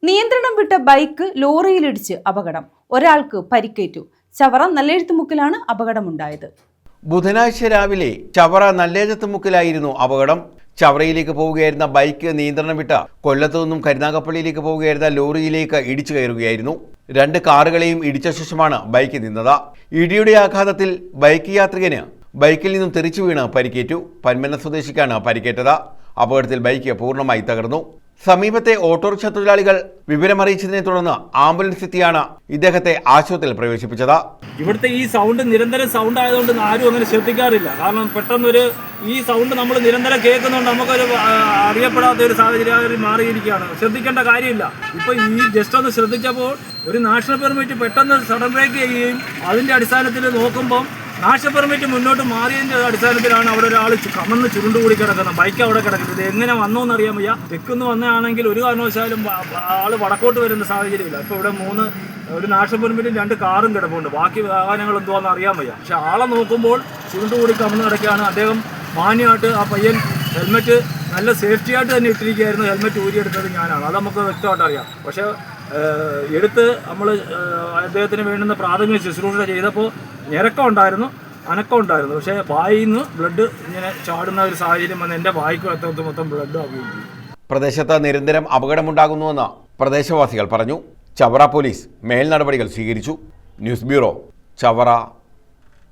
നിയന്ത്രണം വിട്ട ബൈക്ക് ലോറിയിലിടിച്ച് അപകടം. ഒരാൾക്ക് പരിക്കേറ്റു. ചവറ നല്ലെഴുത്തുമുക്കിലാണ് അപകടമുണ്ടായത്. ബുധനാഴ്ച രാവിലെ ചവറ നല്ലേഴത്തുമുക്കിലായിരുന്നു അപകടം. ചവറയിലേക്ക് പോവുകയായിരുന്ന ബൈക്ക് നിയന്ത്രണം വിട്ട കൊല്ലത്തു നിന്നും കരുനാഗപ്പള്ളിയിലേക്ക് പോവുകയായിരുന്ന ലോറിയിലേക്ക് ഇടിച്ചു കയറുകയായിരുന്നു. 2 കാറുകളെയും ഇടിച്ച ശേഷമാണ് ബൈക്ക് നിന്നത്. ഇടിയുടെ ആഘാതത്തിൽ ബൈക്ക് യാത്രികന് ബൈക്കിൽ നിന്നും തെറിച്ചു വീണ് പരിക്കേറ്റു. പന്മന സ്വദേശിക്കാണ് പരിക്കേറ്റത്. അപകടത്തിൽ ബൈക്ക് പൂർണ്ണമായി തകർന്നു. സമീപത്തെ ഓട്ടോറിക്ഷ തൊഴിലാളികൾ വിവരമറിയിച്ചതിനെ തുടർന്ന് ആംബുലൻസ് എത്തിയാണ് ഇദ്ദേഹത്തെ ആശുപത്രിയിൽ പ്രവേശിപ്പിച്ചത്. ഇവിടുത്തെ ഈ സൗണ്ട് നിരന്തരം സൗണ്ട് ആയതുകൊണ്ട് ആരും അങ്ങനെ ശ്രദ്ധിക്കാറില്ല. കാരണം പെട്ടെന്നൊരു ഈ സൗണ്ട് നമ്മൾ നിരന്തരം കേൾക്കുന്നുണ്ട്, നമുക്കൊരു അറിയപ്പെടാത്ത ഒരു സാഹചര്യം മാറിയിരിക്കുകയാണ്. ശ്രദ്ധിക്കേണ്ട കാര്യമില്ല. ഇപ്പോൾ ഈ ജസ്റ്റ് ഒന്ന് ശ്രദ്ധിച്ചപ്പോൾ ഒരു നാഷണൽ പെർമിറ്റ് പെട്ടെന്ന് സഡൻ ബ്രേക്ക് ചെയ്യുകയും അതിൻ്റെ അടിസ്ഥാനത്തിൽ നോക്കുമ്പം നാഷണൽ പെർമിറ്റ് മുന്നോട്ട് മാറിയതിൻ്റെ അടിസ്ഥാനത്തിലാണ് അവിടെ ഒരാൾ കമന്ന് ചുരുണ്ടുകൂടി കിടക്കുന്നത്. ബൈക്ക് അവിടെ കിടക്കുന്നത്. എങ്ങനെ വന്നു എന്നറിയാൻ വയ്യ. തെക്കുന്ന് വന്നതാണെങ്കിൽ ഒരു കാരണവശാലും ആൾ വടക്കോട്ട് വരുന്ന സാഹചര്യമില്ല. ഇപ്പോൾ ഇവിടെ ഒരു നാഷണൽ പെർമിറ്റും 2 കാറും കിടപ്പുണ്ട്. ബാക്കി വാഹനങ്ങൾ എന്തുവാന്ന് അറിയാൻ വയ്യ. പക്ഷെ ആളെ നോക്കുമ്പോൾ ചുരുണ്ടുകൂടി കമന്ന് കിടക്കുകയാണ്. അദ്ദേഹം മാന്യമായിട്ട് ആ പയ്യൻ ഹെൽമെറ്റ് നല്ല സേഫ്റ്റി ആയിട്ട് തന്നെ ഇട്ടിരിക്കുകയായിരുന്നു. ഹെൽമെറ്റ് ഊരിയെടുത്തത് ഞാനാണ്. അത് നമുക്ക് വ്യക്തമായിട്ട് അറിയാം. പക്ഷേ എടുത്ത് നമ്മൾ അദ്ദേഹത്തിന് വേണ്ടുന്ന പ്രാഥമിക ശുശ്രൂഷ ചെയ്തപ്പോൾ ഞരക്കം ഉണ്ടായിരുന്നു, അനക്കം ഉണ്ടായിരുന്നു. പക്ഷേ വായിൽ നിന്ന് ബ്ലഡ് ഇങ്ങനെ ചാടുന്ന ഒരു സാഹചര്യം വന്ന് എൻ്റെ വായിക്ക് മൊത്തം ബ്ലഡ് ആവുകയും ചെയ്തു. പ്രദേശത്ത് നിരന്തരം അപകടമുണ്ടാകുന്നുവെന്ന് പ്രദേശവാസികൾ പറഞ്ഞു. ചവറ പോലീസ് മേൽ നടപടികൾ സ്വീകരിച്ചു. News bureau, Chavara.